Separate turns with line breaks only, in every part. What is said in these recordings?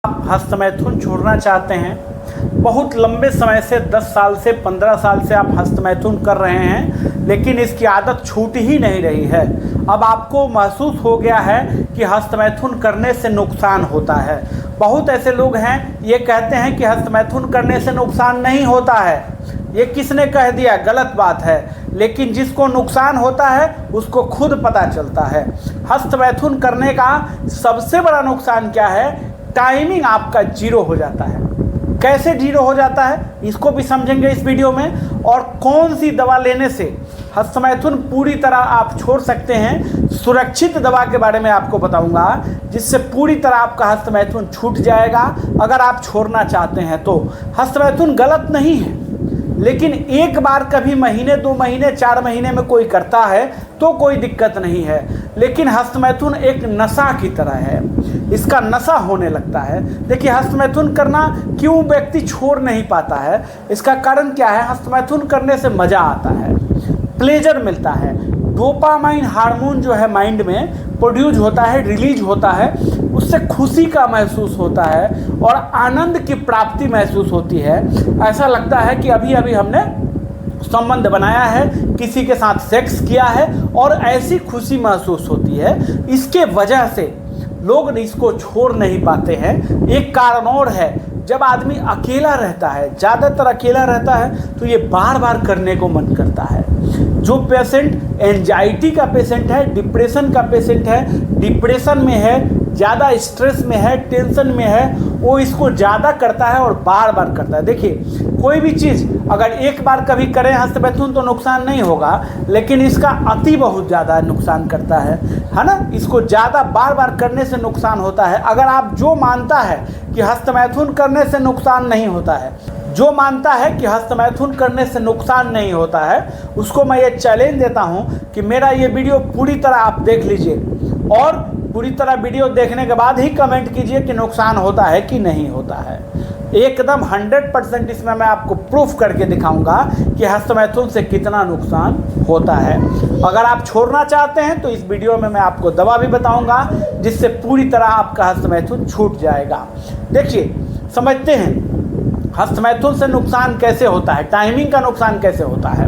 आप हस्तमैथुन छोड़ना चाहते हैं, बहुत लंबे समय से 10 साल से 15 साल से आप हस्तमैथुन कर रहे हैं, लेकिन इसकी आदत छूट ही नहीं रही है। अब आपको महसूस हो गया है कि हस्तमैथुन करने से नुकसान होता है। बहुत ऐसे लोग हैं ये कहते हैं कि हस्तमैथुन करने से नुकसान नहीं होता है। ये किसने कह दिया? गलत बात है। लेकिन जिसको नुकसान होता है उसको खुद पता चलता है। हस्तमैथुन करने का सबसे बड़ा नुकसान क्या है? टाइमिंग आपका जीरो हो जाता है। कैसे जीरो हो जाता है इसको भी समझेंगे इस वीडियो में। और कौन सी दवा लेने से हस्तमैथुन पूरी तरह आप छोड़ सकते हैं, सुरक्षित दवा के बारे में आपको बताऊंगा, जिससे पूरी तरह आपका हस्तमैथुन छूट जाएगा अगर आप छोड़ना चाहते हैं तो। हस्तमैथुन गलत नहीं है, लेकिन एक बार कभी महीने 2 महीने 4 महीने में कोई करता है तो कोई दिक्कत नहीं है। लेकिन हस्तमैथुन एक नशा की तरह है, इसका नशा होने लगता है। देखिए, हस्तमैथुन करना क्यों व्यक्ति छोड़ नहीं पाता है, इसका कारण क्या है? हस्तमैथुन करने से मज़ा आता है, प्लेजर मिलता है। डोपामाइन हार्मोन जो है माइंड में प्रोड्यूस होता है, रिलीज होता है, उससे खुशी का महसूस होता है और आनंद की प्राप्ति महसूस होती है। ऐसा लगता है कि अभी अभी हमने संबंध बनाया है, किसी के साथ सेक्स किया है और ऐसी खुशी महसूस होती है। इसके वजह से लोग इसको छोड़ नहीं पाते हैं। एक कारण और है, जब आदमी अकेला रहता है, ज़्यादातर अकेला रहता है, तो ये बार बार करने को मन करता है। जो पेशेंट एंजाइटी का पेशेंट है, डिप्रेशन का पेशेंट है, डिप्रेशन में है, ज़्यादा स्ट्रेस में है, टेंशन में है, वो इसको ज़्यादा करता है और बार बार करता है। देखिए, कोई भी चीज़ अगर एक बार कभी करें हस्तमैथुन तो नुकसान नहीं होगा, लेकिन इसका अति बहुत ज़्यादा नुकसान करता है ना। इसको ज़्यादा बार बार करने से नुकसान होता है। अगर आप जो मानता है कि हस्तमैथुन करने से नुकसान नहीं होता है, जो मानता है कि हस्तमैथुन करने से नुकसान नहीं होता है, उसको मैं ये चैलेंज देता हूँ कि मेरा ये वीडियो पूरी तरह आप देख लीजिए और पूरी तरह वीडियो देखने के बाद ही कमेंट कीजिए कि नुकसान होता है कि नहीं होता है। एकदम 100% इसमें मैं आपको प्रूफ करके दिखाऊंगा कि हस्तमैथुन से कितना नुकसान होता है। अगर आप छोड़ना चाहते हैं तो इस वीडियो में मैं आपको दवा भी बताऊंगा, जिससे पूरी तरह आपका हस्तमैथुन छूट जाएगा। देखिए, समझते हैं हस्तमैथुन से नुकसान कैसे होता है, टाइमिंग का नुकसान कैसे होता है।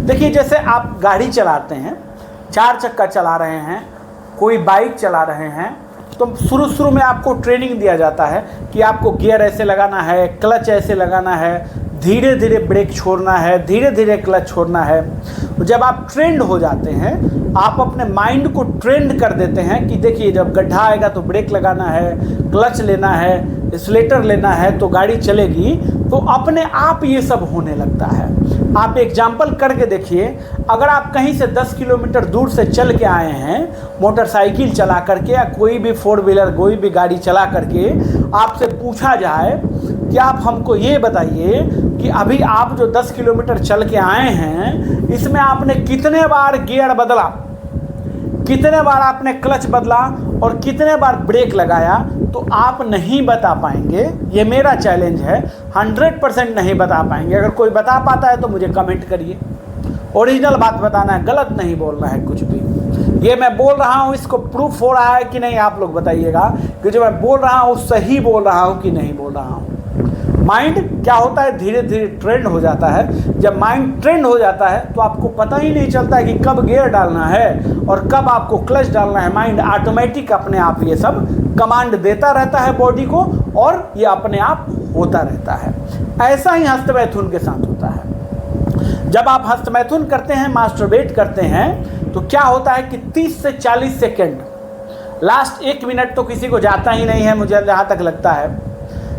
देखिए, जैसे आप गाड़ी चलाते हैं, 4 चक्का चला रहे हैं, कोई बाइक चला रहे हैं, तो शुरू में आपको ट्रेनिंग दिया जाता है कि आपको गियर ऐसे लगाना है, क्लच ऐसे लगाना है, धीरे धीरे ब्रेक छोड़ना है, धीरे धीरे क्लच छोड़ना है। जब आप ट्रेंड हो जाते हैं, आप अपने माइंड को ट्रेंड कर देते हैं कि देखिए, जब गड्ढा आएगा तो ब्रेक लगाना है, क्लच लेना है, एक्सीलरेटर लेना है तो गाड़ी चलेगी, तो अपने आप ये सब होने लगता है। आप एग्जाम्पल करके देखिए, अगर आप कहीं से 10 किलोमीटर दूर से चल के आए हैं मोटरसाइकिल चला करके या कोई भी 4 व्हीलर कोई भी गाड़ी चला करके, आपसे पूछा जाए कि आप हमको ये बताइए कि अभी आप जो 10 किलोमीटर चल के आए हैं, इसमें आपने कितने बार गियर बदला, कितने बार आपने क्लच बदला और कितने बार ब्रेक लगाया, तो आप नहीं बता पाएंगे। ये मेरा चैलेंज है, 100% नहीं बता पाएंगे। अगर कोई बता पाता है तो मुझे कमेंट करिए। ओरिजिनल बात बताना है, गलत नहीं बोलना है कुछ भी। ये मैं बोल रहा हूँ, इसको प्रूफ हो रहा है कि नहीं आप लोग बताइएगा कि जो मैं बोल रहा हूँ सही बोल रहा हूँ कि नहीं बोल रहा हूँ। माइंड क्या होता है, धीरे धीरे ट्रेंड हो जाता है। जब माइंड ट्रेंड हो जाता है तो आपको पता ही नहीं चलता है कि कब गियर डालना है और कब आपको क्लच डालना है। माइंड ऑटोमेटिक अपने आप ये सब कमांड देता रहता है बॉडी को और ये अपने आप होता रहता है। ऐसा ही हस्तमैथुन के साथ होता है। जब आप हस्तमैथुन करते हैं, मास्टरबेट करते हैं, तो क्या होता है कि 30 से 40 सेकेंड, लास्ट 1 मिनट तो किसी को जाता ही नहीं है, मुझे जहाँ तक लगता है,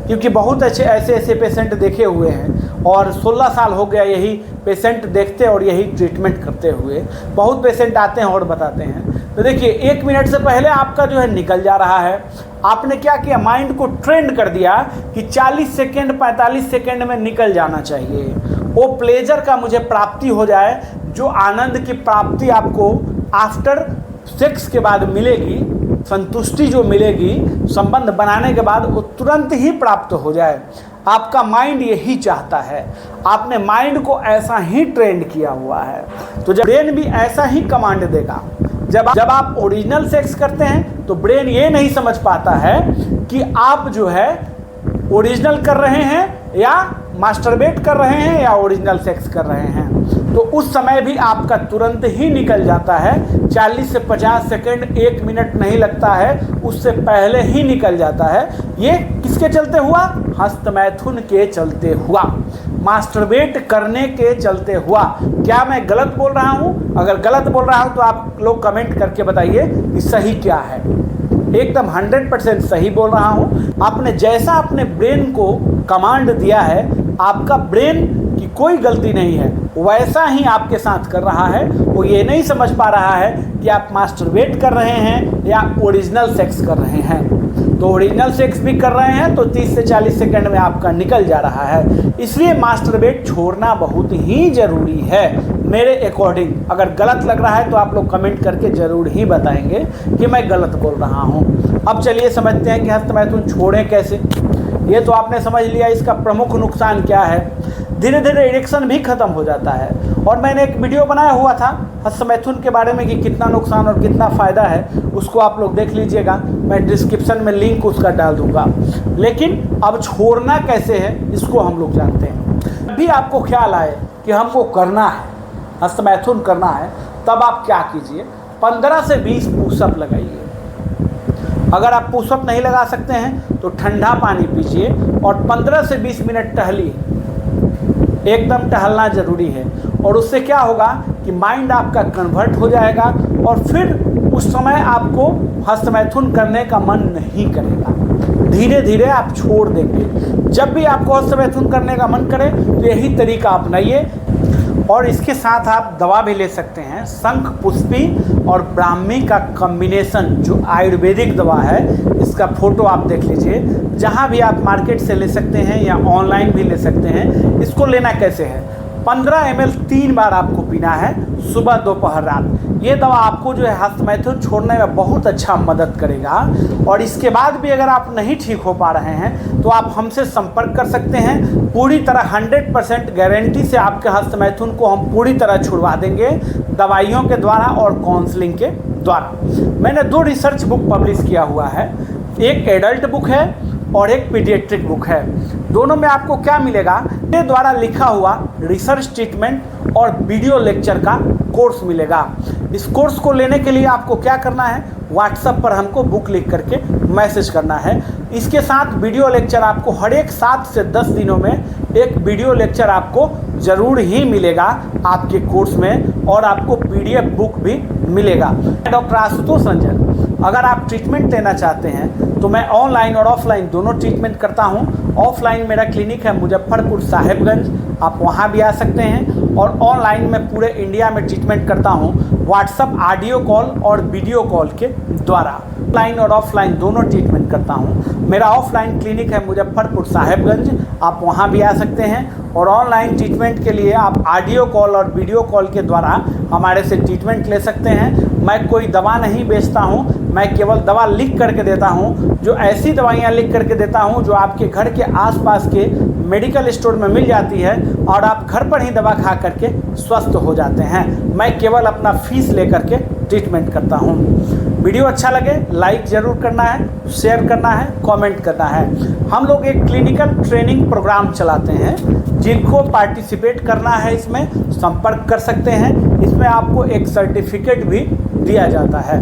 क्योंकि बहुत अच्छे ऐसे पेशेंट देखे हुए हैं और 16 साल हो गया यही पेशेंट देखते और यही ट्रीटमेंट करते हुए। बहुत पेशेंट आते हैं और बताते हैं। तो देखिए, 1 मिनट से पहले आपका जो है निकल जा रहा है। आपने क्या किया, माइंड को ट्रेंड कर दिया कि 40 सेकेंड 45 सेकेंड में निकल जाना चाहिए। वो प्लेजर का मुझे प्राप्ति हो जाए, जो आनंद की प्राप्ति आपको आफ्टर सेक्स के बाद मिलेगी, संतुष्टि जो मिलेगी संबंध बनाने के बाद, वो तुरंत ही प्राप्त हो जाए। आपका माइंड यही चाहता है, आपने माइंड को ऐसा ही ट्रेंड किया हुआ है। तो जब ब्रेन भी ऐसा ही कमांड देगा, जब आप ओरिजिनल सेक्स करते हैं तो ब्रेन ये नहीं समझ पाता है कि आप जो है ओरिजिनल कर रहे हैं या मास्टरबेट कर रहे हैं या ओरिजिनल सेक्स कर रहे हैं। तो उस समय भी आपका तुरंत ही निकल जाता है। 40 से 50 सेकंड, 1 मिनट नहीं लगता है, उससे पहले ही निकल जाता है। ये किसके चलते हुआ? हस्तमैथुन के चलते हुआ, मास्टरबेट करने के चलते हुआ। क्या मैं गलत बोल रहा हूँ? अगर गलत बोल रहा हूँ तो आप लोग कमेंट करके बताइए कि सही क्या है। एकदम 100% सही बोल रहा हूँ। आपने जैसा अपने ब्रेन को कमांड दिया है, आपका ब्रेन की कोई गलती नहीं है, वैसा ही आपके साथ कर रहा है। वो ये नहीं समझ पा रहा है कि आप मास्टरबेट कर रहे हैं या ओरिजिनल सेक्स कर रहे हैं। तो ओरिजिनल सेक्स भी कर रहे हैं तो 30 से 40 सेकंड में आपका निकल जा रहा है। इसलिए मास्टरबेट छोड़ना बहुत ही ज़रूरी है मेरे अकॉर्डिंग। अगर गलत लग रहा है तो आप लोग कमेंट करके ज़रूर ही बताएंगे कि मैं गलत बोल रहा हूँ। अब चलिए समझते हैं कि हस्तमैथुन छोड़ें कैसे। ये तो आपने समझ लिया इसका प्रमुख नुकसान क्या है। धीरे धीरे इरेक्शन भी ख़त्म हो जाता है। और मैंने एक वीडियो बनाया हुआ था हस्तमैथुन के बारे में कि कितना नुकसान और कितना फ़ायदा है, उसको आप लोग देख लीजिएगा। मैं डिस्क्रिप्शन में लिंक उसका डाल दूंगा। लेकिन अब छोड़ना कैसे है इसको हम लोग जानते हैं। जब भी आपको ख्याल आए कि हमको करना है, हस्तमैथुन करना है, तब आप क्या कीजिए, 15 से 20 पुशअप लगाइए। अगर आप पुशअप नहीं लगा सकते हैं तो ठंडा पानी पीजिए और 15 से 20 मिनट टहलिए। एकदम टहलना ज़रूरी है। और उससे क्या होगा कि माइंड आपका कन्वर्ट हो जाएगा और फिर उस समय आपको हस्तमैथुन करने का मन नहीं करेगा। धीरे धीरे आप छोड़ देंगे। जब भी आपको हस्तमैथुन करने का मन करे तो यही तरीका अपनाइए। और इसके साथ आप दवा भी ले सकते हैं, शंख पुष्पी और ब्राह्मी का कॉम्बिनेशन, जो आयुर्वेदिक दवा है। इसका फ़ोटो आप देख लीजिए। जहाँ भी आप मार्केट से ले सकते हैं या ऑनलाइन भी ले सकते हैं। इसको लेना कैसे है? 15 ml 3 बार आपको पीना है, सुबह, दोपहर, रात। ये दवा आपको जो है हस्तमैथुन छोड़ने में बहुत अच्छा मदद करेगा। और इसके बाद भी अगर आप नहीं ठीक हो पा रहे हैं तो आप हमसे संपर्क कर सकते हैं। पूरी तरह 100% गारंटी से आपके हस्तमैथुन को हम पूरी तरह छुड़वा देंगे, दवाइयों के द्वारा और काउंसलिंग के द्वारा। मैंने 2 रिसर्च बुक पब्लिश किया हुआ है, एक एडल्ट बुक है और एक पीडियाट्रिक बुक है। दोनों में आपको क्या मिलेगा? मेरे द्वारा लिखा हुआ रिसर्च ट्रीटमेंट और वीडियो लेक्चर का कोर्स मिलेगा। इस कोर्स को लेने के लिए आपको क्या करना है? व्हाट्सएप पर हमको बुक लिख करके मैसेज करना है। इसके साथ वीडियो लेक्चर आपको हर एक 7 से 10 दिनों में एक वीडियो लेक्चर आपको ज़रूर ही मिलेगा आपके कोर्स में। और आपको PDF बुक भी मिलेगा। डॉक्टर आशुतोष रंजन। अगर आप ट्रीटमेंट लेना चाहते हैं तो मैं ऑनलाइन और ऑफलाइन दोनों ट्रीटमेंट करता हूं। ऑफलाइन मेरा क्लिनिक है मुजफ्फरपुर साहेबगंज, आप वहां भी आ सकते हैं। और ऑनलाइन में पूरे इंडिया में ट्रीटमेंट करता हूं, व्हाट्सएप ऑडियो कॉल और वीडियो कॉल के द्वारा। ऑनलाइन और ऑफलाइन दोनों ट्रीटमेंट करता हूं। मेरा ऑफलाइन क्लिनिक है मुजफ्फरपुर साहेबगंज, आप वहां भी आ सकते हैं। और ऑनलाइन ट्रीटमेंट के लिए आप ऑडियो कॉल और वीडियो कॉल के द्वारा हमारे से ट्रीटमेंट ले सकते हैं। मैं कोई दवा नहीं बेचता हूं, मैं केवल दवा लिख करके देता हूं। जो ऐसी दवाइयां लिख करके देता हूं जो आपके घर के आसपास के मेडिकल स्टोर में मिल जाती है और आप घर पर ही दवा खा करके स्वस्थ हो जाते हैं। मैं केवल अपना फीस लेकर के ट्रीटमेंट करता हूं। वीडियो अच्छा लगे लाइक ज़रूर करना है, शेयर करना है, कमेंट करना है। हम लोग एक क्लिनिकल ट्रेनिंग प्रोग्राम चलाते हैं, जिनको पार्टिसिपेट करना है इसमें संपर्क कर सकते हैं। इसमें आपको एक सर्टिफिकेट भी दिया जाता है।